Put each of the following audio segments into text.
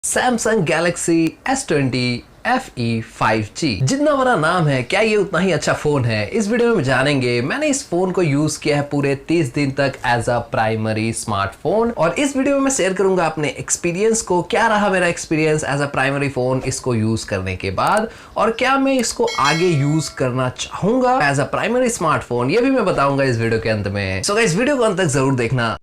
Samsung Galaxy S20 FE 5G। जितना बड़ा नाम है, क्या ये उतना ही अच्छा फोन है? इस वीडियो में जानेंगे। मैंने इस फोन को यूज किया है पूरे 30 दिन तक एज अ प्राइमरी स्मार्टफोन, और इस वीडियो में मैं शेयर करूंगा अपने एक्सपीरियंस को। क्या रहा मेरा experience as a primary phone इसको यूज करने के बाद, और क्या मैं इसको आगे यूज करना चाहूंगा एज अ प्राइमरी स्मार्टफोन, ये भी मैं बताऊंगा इस वीडियो के अंत में। सो गाइस, वीडियो को अंत तक जरूर देखना।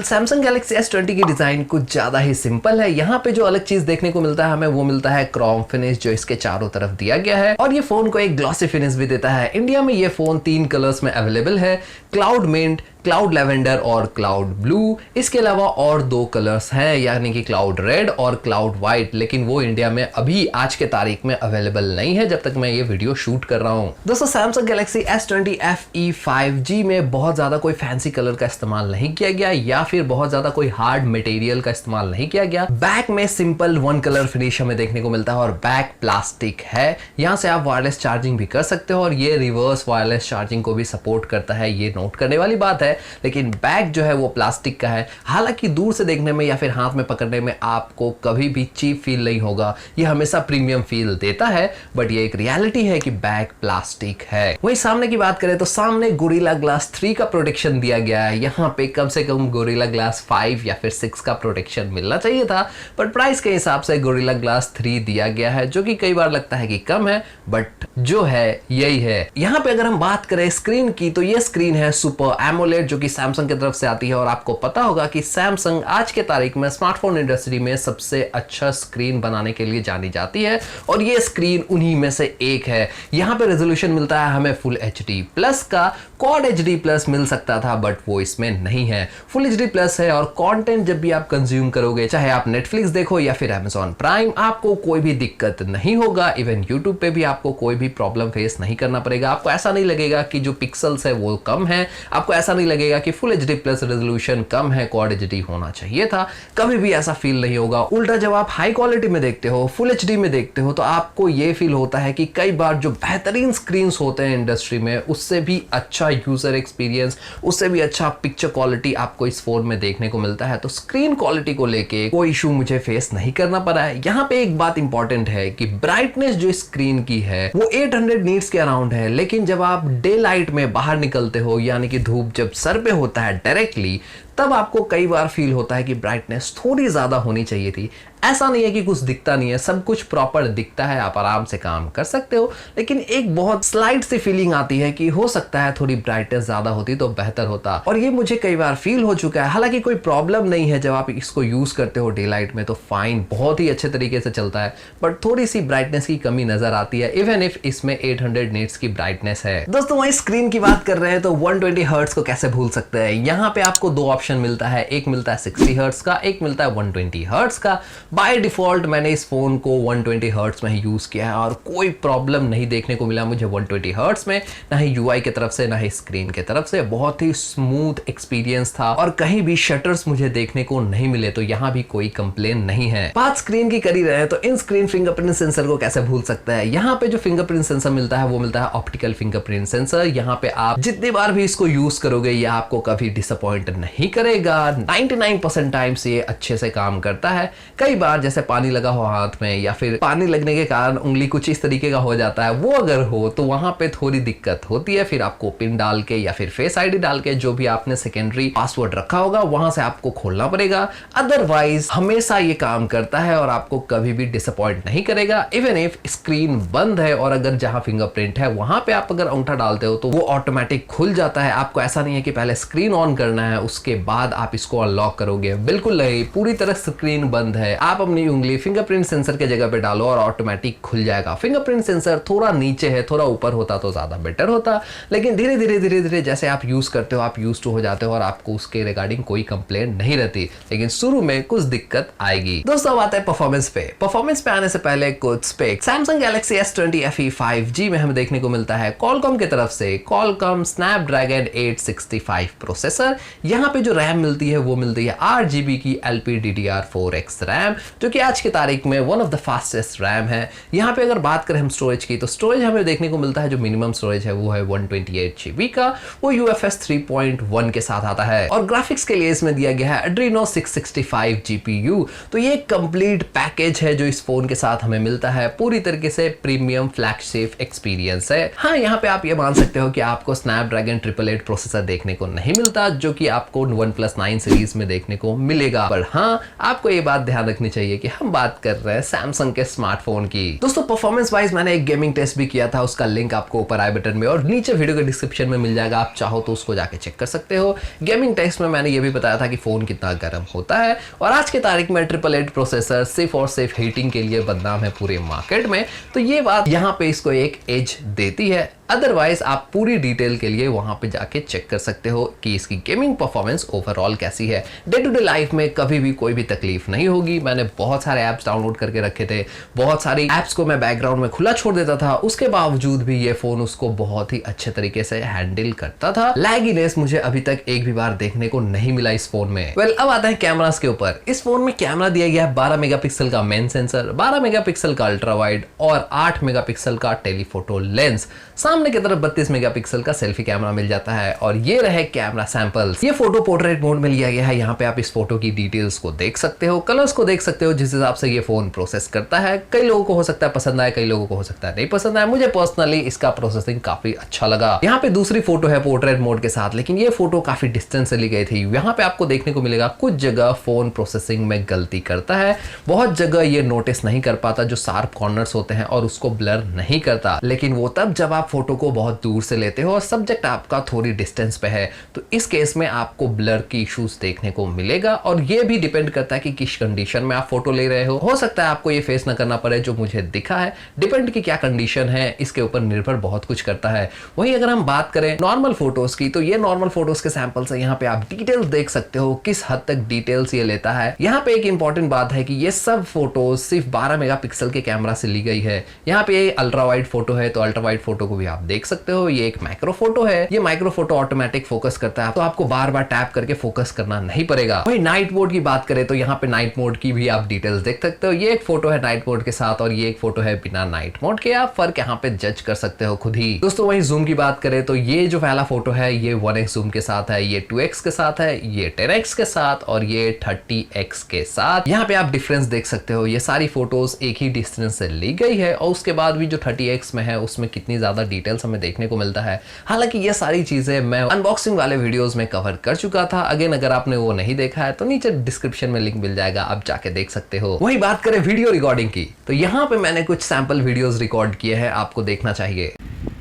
सैमसंग गैलेक्सी S20 की डिजाइन कुछ ज्यादा ही सिंपल है। यहाँ पे जो अलग चीज देखने को मिलता है हमें, वो मिलता है क्रोम फिनिश जो इसके चारों तरफ दिया गया है, और ये फोन को एक ग्लॉसी फिनिश भी देता है। इंडिया में ये फोन 3 कलर्स में अवेलेबल है, क्लाउड मिंट, क्लाउड लेवेंडर और क्लाउड ब्लू। इसके अलावा और 2 कलर्स हैं, यानी कि क्लाउड रेड और क्लाउड व्हाइट, लेकिन वो इंडिया में अभी आज के तारीख में अवेलेबल नहीं है जब तक मैं ये वीडियो शूट कर रहा हूँ। दोस्तों, Samsung Galaxy S20 FE 5G में बहुत ज्यादा कोई फैंसी कलर का इस्तेमाल नहीं किया गया, या फिर बहुत ज्यादा कोई हार्ड मटेरियल का इस्तेमाल नहीं किया गया। बैक में सिंपल 1 कलर फिनिश हमें देखने को मिलता है, और बैक प्लास्टिक है। यहाँ से आप वायरलेस चार्जिंग भी कर सकते हो, और ये रिवर्स वायरलेस चार्जिंग को भी सपोर्ट करता है, ये नोट करने वाली बात है। लेकिन बैक जो है वो प्लास्टिक का है। हालांकि दूर से देखने में या फिर हाथ में पकड़ने में आपको कभी भी चीप फील नहीं होगा, ये हमेशा प्रीमियम फील देता है, बट ये एक रियलिटी है कि बैक प्लास्टिक है। वहीं सामने की बात करें तो सामने गोरिल्ला ग्लास 3 का प्रोटेक्शन दिया गया है। यहाँ पे कम से कम गोरिल्ला ग्लास 5 या फिर 6 का प्रोटेक्शन मिलना चाहिए था, बट प्राइस के हिसाब से गोरिल्ला ग्लास 3 दिया गया है, जो कि कई बार लगता है कि कम है, बट जो है यही है। यहाँ पे अगर हम बात करें स्क्रीन की, तो ये स्क्रीन है सुपर एमोलेड, जो कि सैमसंग की तरफ से आती है। और आपको पता होगा कि सैमसंग आज के तारीख में स्मार्टफोन इंडस्ट्री में सबसे अच्छा स्क्रीन बनाने के लिए जानी जाती है, और ये स्क्रीन उन्हीं में से एक है। यहाँ पे रेजोल्यूशन मिलता है हमें फुल HD प्लस का। क्वाड HD प्लस मिल सकता था, बट वो इसमें नहीं है। फुल HD प्लस है, और कंटेंट जब भी आप कंज्यूम करोगे, चाहे आप नेटफ्लिक्स देखो या फिर Amazon प्राइम, आपको कोई भी दिक्कत नहीं होगा। इवन यूट्यूब पे भी आपको कोई भी प्रॉब्लम फेस नहीं करना पड़ेगा। आपको ऐसा नहीं लगेगा कि जो पिक्सल्स है वो कम है, आपको ऐसा नहीं लगेगा कि फुल HD प्लस रेजोल्यूशन कम है, क्वाड HD होना चाहिए था। कभी भी ऐसा फील नहीं होगा। उल्टा जब आप हाई क्वालिटी में देखते हो, फुल HD में देखते हो, तो आपको ये फील होता है कि कई बार जो बेहतरीन स्क्रीन होते हैं इंडस्ट्री में, उससे भी अच्छा यूजर एक्सपीरियंस, उससे भी अच्छा पिक्चर क्वालिटी आपको इस फोन में देखने को मिलता है। तो स्क्रीन क्वालिटी को लेके कोई इशू मुझे फेस नहीं करना पड़ा है। यहाँ पे एक बात इंपॉर्टेंट है कि ब्राइटनेस जो स्क्रीन की है वो 800 नीट्स के अराउंड है, लेकिन जब आप डे लाइट में बाहर निकलते हो, यानी कि धूप जब सर पे होता है डायरेक्टली, तब आपको कई बार फील होता है कि ब्राइटनेस थोड़ी ज्यादा होनी चाहिए थी। ऐसा नहीं है कि कुछ दिखता नहीं है, सब कुछ प्रॉपर दिखता है, आप आराम से काम कर सकते हो, लेकिन एक बहुत स्लाइट सी फीलिंग आती है कि हो सकता है थोड़ी ब्राइटनेस ज्यादा होती तो बेहतर होता, और ये मुझे कई बार फील हो चुका है। हालांकि कोई प्रॉब्लम नहीं है, जब आप इसको यूज करते हो डे लाइट में तो फाइन, बहुत ही अच्छे तरीके से चलता है, बट थोड़ी सी ब्राइटनेस की कमी नजर आती है, इवन इफ इसमें 800 निट्स की ब्राइटनेस है। दोस्तों, वहीं स्क्रीन की बात कर रहे हैं तो 120 हर्ट्ज को कैसे भूल सकते हैं। यहाँ पे आपको 2 ऑप्शन मिलता है, एक मिलता है 60 हर्ट्ज का, एक मिलता है 120 हर्ट्ज का। बाय डिफॉल्ट मैंने इस फोन को 120 हर्ट्ज में ही यूज किया है, और कोई प्रॉब्लम नहीं देखने को मिला मुझे 120 हर्ट्ज में, ना ही UI की तरफ से ना ही स्क्रीन की तरफ से। बहुत ही स्मूथ एक्सपीरियंस था, और कहीं भी शटर्स मुझे देखने को नहीं मिले, तो यहाँ भी कोई कंप्लेन नहीं है। बात स्क्रीन की करी रहे तो इन स्क्रीन फिंगरप्रिंट सेंसर को कैसे भूल सकता है। यहाँ पे जो फिंगरप्रिंट सेंसर मिलता है वो मिलता है ऑप्टिकल फिंगरप्रिंट सेंसर। यहाँ पे आप जितनी बार भी इसको यूज करोगे, ये आपको कभी डिसअपॉइंट नहीं करेगा। 99% टाइम्स ये अच्छे से काम करता है। कई बार जैसे पानी लगा हो हाथ में, या फिर पानी लगने के कारण उंगली कुछ इस तरीके का हो जाता है, वो अगर हो तो वहां पे थोड़ी दिक्कत होती है। फिर आपको पिन डाल के या फिर फेस ID डाल के, जो भी आपने सेकेंडरी पासवर्ड रखा होगा, वहां से आपको खोलना पड़ेगा। अदरवाइज हमेशा ये काम करता है, और आपको कभी भी डिसअपॉइंट नहीं करेगा। इवन इफ स्क्रीन बंद है, और अगर जहां फिंगरप्रिंट है वहां पे आप अगर अंगूठा डालते हो, तो वो ऑटोमेटिक खुल जाता है। आपको ऐसा नहीं है कि पहले स्क्रीन ऑन करना है उसके बाद आप इसको अनलॉक करोगे, बिल्कुल नहीं। पूरी तरह स्क्रीन बंद है, आप अपनी उंगली फिंगरप्रिंट सेंसर के जगह पे डालो और ऑटोमेटिक खुल जाएगा। फिंगरप्रिंट सेंसर थोड़ा नीचे है, थोड़ा ऊपर होता तो ज्यादा बेटर होता, लेकिन धीरे धीरे जैसे आप यूज करते हो, आप यूज टू हो जाते हो, और आपको उसके रिगार्डिंग कोई कंप्लेंट नहीं रहती, लेकिन शुरू में कुछ दिक्कत आएगी। दोस्तों, बात है परफॉर्मेंस पे। परफॉर्मेंस पे आने से पहले कुछ spec. Samsung Galaxy S20 FE 5G में हमें देखने को मिलता है Qualcomm की तरफ से Qualcomm Snapdragon 865 प्रोसेसर। यहाँ पे जो रैम मिलती है वो मिलती है 8GB की LPDDR4X रैम, जो कि आज की तारीख में one of the fastest RAM है। यहाँ पे अगर बात करें हम स्टोरेज की, तो स्टोरेज हमें देखने को मिलता है जो मिनिमम स्टोरेज है वो है 128 GB का, वो UFS 3.1 के साथ आता है। और ग्राफिक्स के लिए इसमें दिया गया है Adreno 665 GPU। तो ये कंप्लीट पैकेज है जो इस फोन के साथ हमें मिलता है, पूरी तरीके से प्रीमियम फ्लैगशिप एक्सपीरियंस है। हाँ, यहाँ पे आप ये मान सकते हो कि आपको स्नैपड्रैगन 888 प्रोसेसर देखने को नहीं मिलता जो कि आपको OnePlus 9 सीरीज में देखने को मिलेगा। पर हाँ, आपको ये बात ध्यान रखनी चाहिए कि हम बात कर रहे हैं सैमसंग के स्मार्टफोन की। दोस्तों, परफॉर्मेंस वाइज मैंने एक गेमिंग टेस्ट भी किया था, उसका लिंक आपको ऊपर आई बटन में और नीचे वीडियो के डिस्क्रिप्शन में मिल जाएगा, आप चाहो तो उसको जाके चेक कर सकते हो। गेमिंग टेस्ट में मैंने ये भी बताया था कि फोन कितना गर्म होता है। और आज के तारीख में 888 प्रोसेसर सिर्फ और सिर्फ हीटिंग के लिए बदनाम है पूरे मार्केट में, तो ये बात यहाँ पे इसको एक एज देती है। अदरवाइज आप पूरी डिटेल के लिए वहां पे जाके चेक कर सकते हो कि इसकी गेमिंग परफॉर्मेंस ओवरऑल कैसी है। डे टू डे लाइफ में कभी भी कोई भी तकलीफ नहीं होगी। मैंने बहुत सारे ऐप्स डाउनलोड करके रखे थे, बहुत सारी ऐप्स को मैं बैकग्राउंड में खुला छोड़ देता था, उसके बावजूद भी ये फोन उसको बहुत ही अच्छे तरीके से हैंडल करता था। लैगीनेस मुझे अभी तक एक भी बार देखने को नहीं मिला इस फोन में। वेल, अब आता है कैमरास के ऊपर। इस फोन में कैमरा दिया गया है 12 मेगापिक्सल का मेन सेंसर, 12 मेगापिक्सल का अल्ट्रा वाइड और 8 मेगापिक्सल का टेलीफोटो लेंस। सामने की तरफ 32 मेगापिक्सल का सेल्फी कैमरा मिल जाता है। और ये रहे कैमरा सैंपल्स। ये फोटो पोर्ट्रेट मोड में लिया गया है। यहाँ पे आप इस फोटो की डिटेल्स को देख सकते हो, कलर्स को देख सकते हो, जिस हिसाब से ये फोन प्रोसेस करता है। कई लोगों को हो सकता है पसंद आए, कई लोगों को हो सकता है नहीं पसंद आए। मुझे पर्सनली इसका प्रोसेसिंग काफी अच्छा लगा। यहाँ पे दूसरी फोटो है पोर्ट्रेट मोड के साथ, लेकिन ये फोटो काफी डिस्टेंस से ली गई थी। यहाँ पे आपको देखने को मिलेगा कुछ जगह फोन प्रोसेसिंग में गलती करता है, बहुत जगह ये नोटिस नहीं कर पाता जो शार्प कॉर्नर्स होते हैं और उसको ब्लर नहीं करता। लेकिन वो तब जब आप फोटो को बहुत दूर से लेते हो और सब्जेक्ट आपका थोड़ी डिस्टेंस पे है, तो इस केस में आपको ब्लर की इश्यूज देखने को मिलेगा। और ये भी डिपेंड करता है कि किस कंडीशन में आप फोटो ले रहे हो सकता है आपको ये फेस ना करना पड़े जो मुझे दिखा है। डिपेंड की क्या कंडीशन है इसके ऊपर निर्भर बहुत कुछ करता है। वहीं अगर हम बात करें नॉर्मल फोटोज की, तो ये नॉर्मल फोटोज के सैंपल्स है। यहाँ पे आप डिटेल्स देख सकते हो किस हद तक डिटेल्स ये लेता है। यहाँ पे एक इंपॉर्टेंट बात है कि ये सब फोटोज सिर्फ 12 मेगापिक्सल के कैमरा से ली गई है। यहाँ पे अल्ट्रा वाइड फोटो है, तो अल्ट्रा वाइड फोटो को भी आप देख सकते हो। ये एक माइक्रो फोटो है, ये माइक्रो फोटो ऑटोमेटिक फोकस करता है, तो आपको बार बार टैप करके फोकस करना नहीं पड़ेगा। वही नाइट मोड की बात करें तो यहाँ पे नाइट मोड की भी आप डिटेल्स देख सकते हो। ये एक फोटो है नाइट मोड के साथ और ये एक फोटो है बिना नाइट मोड के। आप फर्क यहाँ पे जज कर सकते हो खुद ही। दोस्तों, वही जूम की बात करें तो ये जो पहला फोटो है ये 1x जूम के साथ है, ये 2x के साथ है, ये 10x के साथ और ये 30x के साथ। यहाँ पे आप डिफरेंस देख सकते हो। ये सारी फोटोज एक ही डिस्टेंस से ली गई है और उसके बाद भी जो 30x में है उसमें कितनी ज्यादा डिटेल्स हमें देखने को मिलता है। हालांकि ये सारी चीजें मैं अनबॉक्सिंग वाले वीडियोस में कवर कर चुका था। अगेन, अगर आपने वो नहीं देखा है तो नीचे डिस्क्रिप्शन में लिंक मिल जाएगा, आप जाके देख सकते हो। वही बात करें वीडियो रिकॉर्डिंग की, तो यहाँ पे मैंने कुछ सैंपल वीडियोस रिकॉर्ड किए हैं, आपको देखना चाहिए।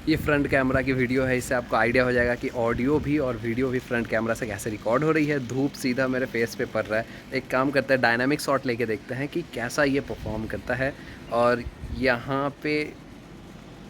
ये फ्रंट कैमरा की वीडियो है, इससे आपको आइडिया हो जाएगा कि ऑडियो भी और वीडियो भी फ्रंट कैमरा से कैसे रिकॉर्ड हो रही है। धूप सीधा मेरे फेस पे पड़ रहा है। एक काम करते हैं, डायनामिक शॉट लेके देखते हैं कि कैसा ये परफॉर्म करता है। और यहाँ पे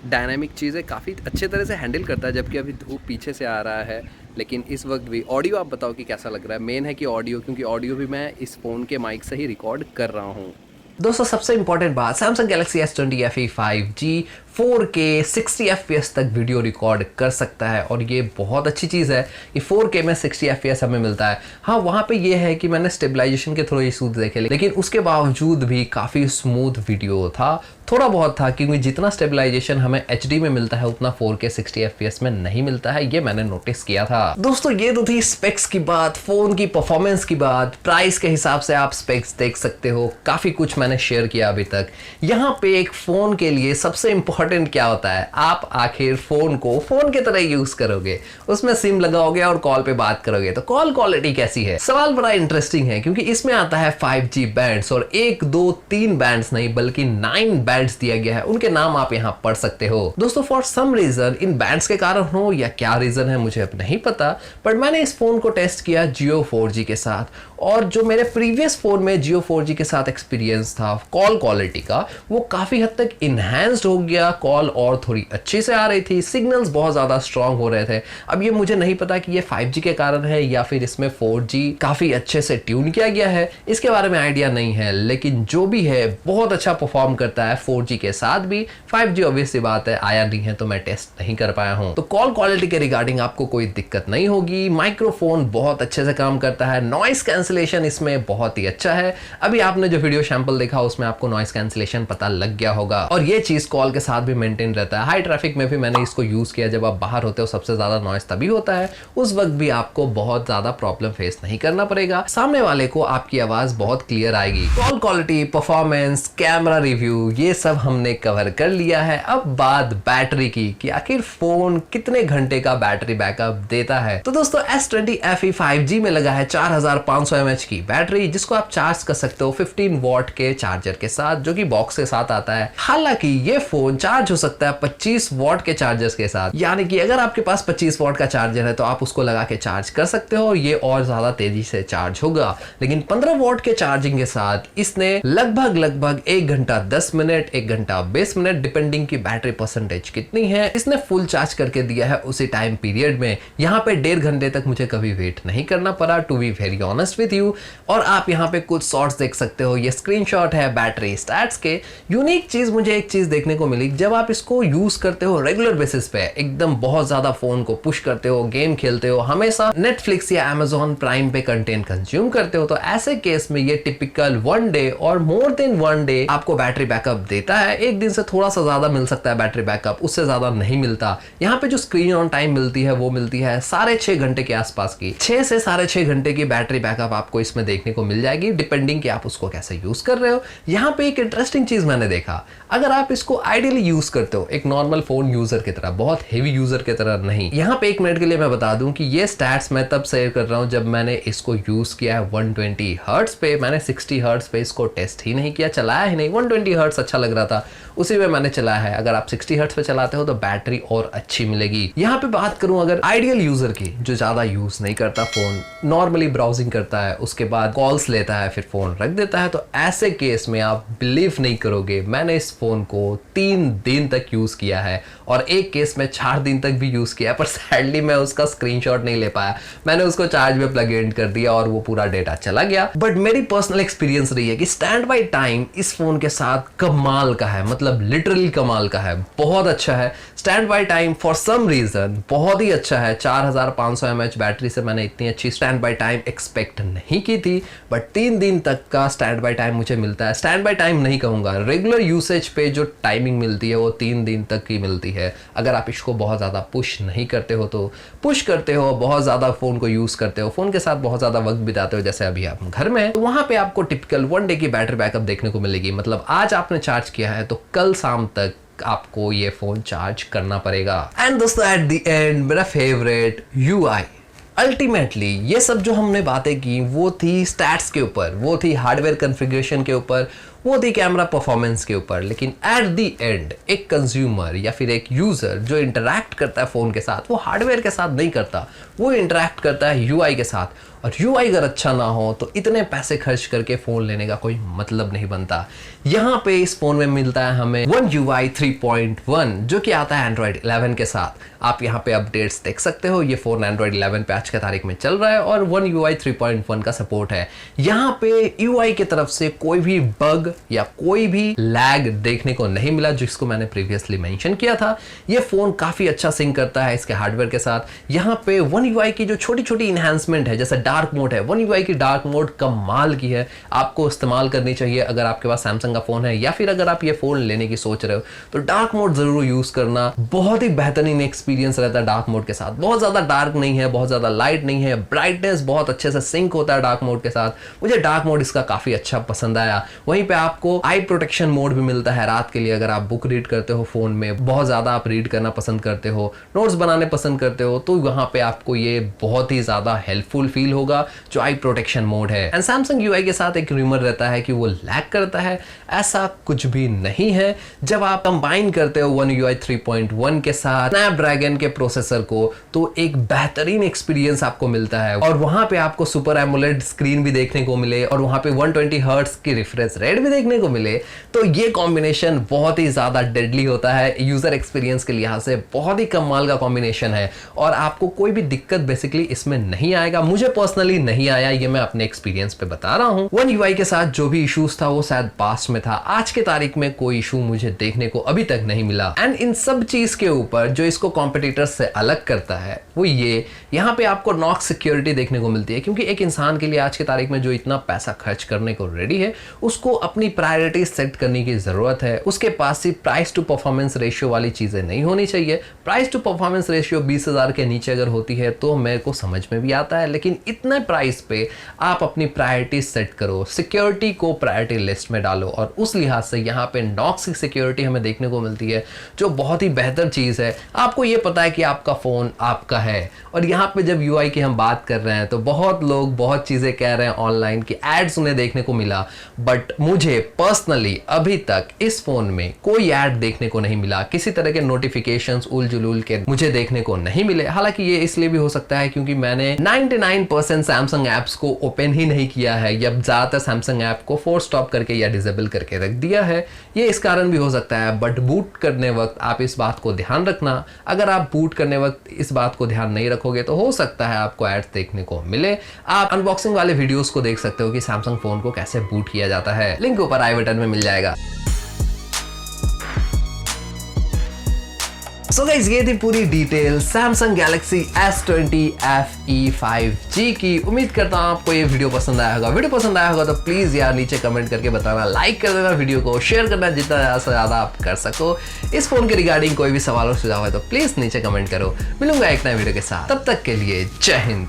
डायनामिक चीज़ें काफ़ी अच्छे तरह से हैंडल करता है, जबकि अभी धूप पीछे से आ रहा है। लेकिन इस वक्त भी ऑडियो आप बताओ कि कैसा लग रहा है। मेन है कि ऑडियो, क्योंकि ऑडियो भी मैं इस फ़ोन के माइक से ही रिकॉर्ड कर रहा हूँ। दोस्तों, सबसे इंपॉर्टेंट बात, Samsung Galaxy S20 FE 5G 4K 60 FPS तक वीडियो रिकॉर्ड कर सकता है और ये बहुत अच्छी चीज़ है कि 4K में 60 FPS हमें मिलता है। हाँ, वहाँ पे ये है कि मैंने स्टेबलाइजेशन के थोड़े इशूज देखे, लेकिन उसके बावजूद भी काफ़ी स्मूथ वीडियो था। थोड़ा बहुत था, क्योंकि जितना स्टेबलाइजेशन हमें HD में मिलता है उतना 4K 60 FPS में नहीं मिलता है, ये मैंने नोटिस किया था। दोस्तों, ये तो थी स्पेक्स की बात, फोन की परफॉर्मेंस की बात। प्राइस के हिसाब से आप स्पेक्स देख सकते हो, काफ़ी कुछ मैंने शेयर किया अभी तक। यहाँ पे एक फ़ोन के लिए सबसे इंपॉर्टेंट क्या होता है, आप आखिर फोन को फोन की तरह यूज करोगे, उसमें सिम लगाओगे और कॉल पे बात करोगे, तो कॉल क्वालिटी कैसी है? सवाल बड़ा इंटरेस्टिंग है, क्योंकि इसमें आता है 5G बैंड्स और 1 2 3 बैंड्स नहीं बल्कि 9 बैंड्स दिया गया है। उनके नाम आप यहाँ पढ़ सकते हो। दोस्तों, फॉर सम रीजन, इन बैंड्स के कारण हो या क्या रीजन है मुझे अब नहीं पता, बट मैंने इस फोन को टेस्ट किया Jio 4G के साथ, और जो मेरे प्रीवियस फोन में Jio 4G के साथ एक्सपीरियंस था कॉल क्वालिटी का, वो काफी हद तक इनहैंस्ड हो गया था, कॉल और थोड़ी अच्छी से आ रही थी, सिग्नल्स बहुत ज्यादा स्ट्रांग हो रहे थे। अब ये मुझे नहीं पता कि ये 5G के कारण है या फिर इसमें 4G काफी अच्छे से ट्यून किया गया है, इसके बारे में आइडिया नहीं है, लेकिन जो भी है बहुत अच्छा परफॉर्म करता है 4G के साथ भी। 5G ऑब्वियस सी बात है आया नहीं है तो मैं टेस्ट नहीं कर पाया हूं। तो कॉल क्वालिटी के रिगार्डिंग आपको कोई दिक्कत नहीं होगी। माइक्रोफोन बहुत अच्छे से काम करता है, नॉइस कैंसिलेशन इसमें बहुत ही अच्छा है। अभी आपने जो वीडियो सैंपल देखा उसमें आपको नॉइस कैंसिलेशन पता लग गया होगा, और ये चीज कॉल के साथ भी मेंटेन रहता है। हाई ट्रैफिक में भी मैंने इसको यूज किया, जब आप बाहर होते हो सबसे ज्यादा नॉइस तभी होता है, उस वक्त भी आपको बहुत ज्यादा प्रॉब्लम फेस नहीं करना पड़ेगा, सामने वाले को आपकी आवाज बहुत क्लियर आएगी। Call quality, performance, camera review, ये सब हमने कवर कर लिया है। अब बात बैटरी की कि आखिर फोन कितने घंटे का बैटरी बैकअप देता है। तो दोस्तों S20 FE 5G में लगा है 4500 mAh की बैटरी, जिसको आप चार्ज कर सकते हो 15 वॉट के चार्जर के साथ, जो कि बॉक्स के साथ आता है। हालांकि ये फोन चार्ज हो सकता है 25 वॉट के चार्जर्स के साथ, यानी कि अगर आपके पास 25 वॉट का चार्जर है तो आप उसको लगा के चार्ज कर सकते हो, ये और ज्यादा तेजी से चार्ज होगा। लेकिन 15 वॉट के चार्जिंग के साथ इसने लगभग 1 घंटा 10 मिनट, 1 घंटा 20 मिनट, डिपेंडिंग की बैटरी परसेंटेज कितनी है, इसने फुल चार्ज करके दिया है उसी टाइम पीरियड में। यहाँ पे 1.5 घंटे तक मुझे कभी वेट नहीं करना पड़ा, to be very honest with you. और आप यहाँ पे कुछ शॉट्स देख सकते हो, ये स्क्रीनशॉट है बैटरी स्टैट्स के। यूनिक चीज मुझे एक चीज देखने को मिली, जब आप इसको यूज करते हो रेगुलर बेसिस पे, एकदम बहुत ज्यादा फोन को पुश करते हो, गेम खेलते हो, हमेशा नेटफ्लिक्स या Amazon प्राइम पे कंटेंट कंज्यूम करते हो, तो ऐसे केस में ये टिपिकल 1 डे और मोर देन 1 डे आपको बैटरी बैकअप देता है। एक दिन से थोड़ा सा ज्यादा मिल सकता है बैटरी बैकअप, उससे ज्यादा नहीं मिलता। यहाँ पे जो स्क्रीन ऑन टाइम मिलती है वो मिलती है 6.5 घंटे के आसपास की, 6 से 6.5 घंटे की बैटरी बैकअप आपको इसमें देखने को मिल जाएगी, डिपेंडिंग कि आप उसको कैसे यूज कर रहे हो। यहाँ पे एक इंटरेस्टिंग चीज मैंने देखा, अगर आप इसको आइडियली यूज करते हो एक नॉर्मल फोन यूजर की तरह, बहुत हेवी यूजर की तरह नहीं। यहाँ पे 1 मिनट के लिए मैं बता दूं कि ये स्टैट्स मैं तब शेयर कर रहा हूं जब मैंने इसको यूज किया है 120 हर्ट्ज पे। मैंने 60 हर्ट्ज पे इसको टेस्ट ही नहीं किया, चलाया ही नहीं। 120 हर्ट्ज अच्छा लग रहा था, उसी में मैंने चलाया है। अगर आप 60 हर्ट्ज पे चलाते हो तो बैटरी और अच्छी मिलेगी। यहाँ पे बात करूं अगर आइडियल यूजर की, जो ज्यादा यूज नहीं करता फोन, नॉर्मली ब्राउजिंग करता है, उसके बाद कॉल्स लेता है, फिर फोन रख देता है, तो ऐसे केस में आप बिलीव नहीं करोगे, मैंने इस फोन को 3 दिन तक यूज किया है, और एक केस में 4 दिन तक भी यूज किया, पर सैडली मैं उसका स्क्रीनशॉट नहीं ले पाया। मैंने उसको चार्ज में प्लग इन कर दिया और वो पूरा डेटा चला गया। बट मेरी पर्सनल एक्सपीरियंस रही है कि स्टैंड बाय टाइम इस फोन के साथ कमाल का है, मतलब लिटरली कमाल का है, बहुत अच्छा है। Stand by time for some reason बहुत ही अच्छा है। 4500 mAh बैटरी से मैंने इतनी अच्छी स्टैंड बाय टाइम एक्सपेक्ट नहीं की थी, बट 3 दिन तक का स्टैंड बाय टाइम मुझे मिलता है। स्टैंड बाय टाइम नहीं कहूंगा, रेगुलर यूसेज पे जो टाइमिंग मिलती है वो 3 दिन तक की मिलती है। अगर आप इसको बहुत ज्यादा पुश नहीं करते हो, तो पुश करते हो, बहुत ज्यादा फोन को यूज करते हो, फोन के साथ बहुत ज्यादा वक्त बिताते हो, जैसे अभी आप घर में, तो वहां पे आपको टिपिकल 1 डे की बैटरी बैकअप देखने को मिलेगी। मतलब आज आपने चार्ज किया है तो कल शाम तक आपको ये फोन चार्ज करना पड़ेगा। एंड दोस्तों एट द एंड मेरा फेवरेट UI। अल्टीमेटली ये सब जो हमने बातें की वो थी स्टैट्स के ऊपर, वो थी हार्डवेयर कॉन्फ़िगरेशन के ऊपर, वो थी कैमरा परफॉर्मेंस के ऊपर। लेकिन एट द एंड एक कंज्यूमर या फिर एक यूजर जो इंटरैक्ट करता है फोन के साथ, वो हार्डवेयर के साथ नहीं करता, वो इंटरैक्ट करता है UI के साथ। और UI अगर अच्छा ना हो तो इतने पैसे खर्च करके फोन लेने का कोई मतलब नहीं बनता। यहाँ पे इस फोन में मिलता है हमें One UI 3.1 जो कि आता है Android 11 के साथ। आप यहाँ पे अपडेट्स देख सकते हो, ये फोन Android 11 पे आज की तारीख में चल रहा है और One UI 3.1 का सपोर्ट है। यहाँ पे UI की तरफ से कोई भी बग या कोई भी लैग देखने को नहीं मिला, जिसको मैंने प्रीवियसली मेंशन किया था। ये फोन काफी अच्छा सिंक करता है इसके हार्डवेयर के साथ। यहाँ पे One UI की जो छोटी छोटी इनहेंसमेंट है, जैसे डार्क मोड है, One UI की डार्क मोड कमाल की है, आपको इस्तेमाल करनी चाहिए। अगर आपके पास सैमसंग का फोन है या फिर अगर आप ये फोन लेने की सोच रहे हो तो डार्क मोड जरूर यूज करना, बहुत ही बेहतरीन एक्सपीरियंस रहता है डार्क मोड के साथ। बहुत ज्यादा डार्क नहीं है, बहुत ज्यादा लाइट नहीं है, ब्राइटनेस बहुत अच्छे से सिंक होता है डार्क मोड के साथ। मुझे डार्क मोड इसका काफी अच्छा पसंद आया। वहीं पे आपको आई प्रोटेक्शन मोड भी मिलता है रात के लिए, अगर आप बुक रीड करते हो फोन में, बहुत ज्यादा आप रीड करना पसंद करते हो, नोट्स बनाने पसंद करते हो, तो वहां पे आपको ये बहुत ही ज्यादा हेल्पफुल फील होगा जो आई प्रोटेक्शन मोड है। एंड सैमसंग यूआई के साथ एक रूमर रहता है कि वो लैग करता है, ऐसा कुछ भी नहीं है। जब आप कंबाइन करते हो One UI 3.1 के साथ स्नैपड्रैगन के प्रोसेसर को तो एक बेहतरीन एक्सपीरियंस आपको मिलता है और वहां पे आपको सुपर एमोलेड स्क्रीन भी देखने को मिले और वहां पे 120 हर्ट्ज की रिफ्रेश रेट भी देखने को मिले, तो ये कॉम्बिनेशन बहुत ही ज्यादा डेडली होता है। यूजर एक्सपीरियंस के लिहाज से बहुत ही कमाल का कॉम्बिनेशन है और आपको कोई भी दिक्कत बेसिकली इसमें नहीं आएगा। मुझे पर्सनली नहीं आया, ये मैं अपने एक्सपीरियंस पे बता रहा हूं। One UI के साथ जो भी इश्यूज था वो शायद पास्ट में था, आज के तारीख में कोई इशू मुझे देखने को अभी तक नहीं मिला। एंड इन सब चीज के ऊपर जो इसको कॉम्पिटिटर्स से अलग करता है वो ये, यहाँ पे आपको नॉक्स सिक्योरिटी देखने को मिलती है, क्योंकि एक इंसान के लिए आज के तारीख में जो इतना पैसा खर्च करने को रेडी है उसको अपनी प्रायोरिटी सेट करने की जरूरत है। उसके पास सिर्फ प्राइस टू परफॉर्मेंस रेशियो वाली चीजें नहीं होनी चाहिए। प्राइस टू परफॉर्मेंस रेशियो 20,000 के नीचे अगर होती है तो मेरे को समझ में भी आता है, लेकिन इतने प्राइस पे आप अपनी प्रायोरिटी सेट करो, सिक्योरिटी को प्रायोरिटी लिस्ट में डालो और उस लिहाज से यहाँ पे नॉक्स की सिक्योरिटी हमें देखने को मिलती है जो बहुत ही बेहतर चीज है। आपको ये पता है कि आपका फोन आपका है। और यहाँ पे जब यूआई की हम बात कर रहे हैं तो बहुत लोग बहुत चीजें कह रहे हैं ऑनलाइन की एड्स उन्हें देखने को मिला, बट मुझे पर्सनली अभी तक इस फोन में कोई ऐड देखने को नहीं मिला, किसी तरह के नोटिफिकेशंस उल जुलूल के मुझे देखने को नहीं मिले। हालांकि ये इसलिए भी हो सकता है क्योंकि मैंने 99% सैमसंग ऐप्स को ओपन ही नहीं किया है या ज्यादातर सैमसंग ऐप को फोर्स स्टॉप करके या डिसेबल करके रख दिया है, ये इस कारण भी हो सकता है। बट बूट करने वक्त आप इस बात को ध्यान रखना, अगर आप बूट करने वक्त इस बात को ध्यान नहीं रखोगे तो हो सकता है आपको एड्स देखने को मिले। आप अनबॉक्सिंग वाले वीडियोस को देख सकते हो कि सैमसंग फोन को कैसे बूट किया जाता है, लिंक ऊपर आई बटन में मिल जाएगा। सो गाइस, ये थी पूरी detail Samsung Galaxy S20 FE 5G की। उम्मीद करता हूं आपको ये वीडियो पसंद आया होगा। वीडियो पसंद आया होगा तो प्लीज यार नीचे कमेंट करके बताना, लाइक कर देना वीडियो को, शेयर करना जितना ज्यादा से ज्यादा आप कर सको। इस फोन के रिगार्डिंग कोई भी सवाल और सुझाव है तो प्लीज नीचे कमेंट करो। मिलूंगा एक नए वीडियो के साथ, तब तक के लिए जय हिंद।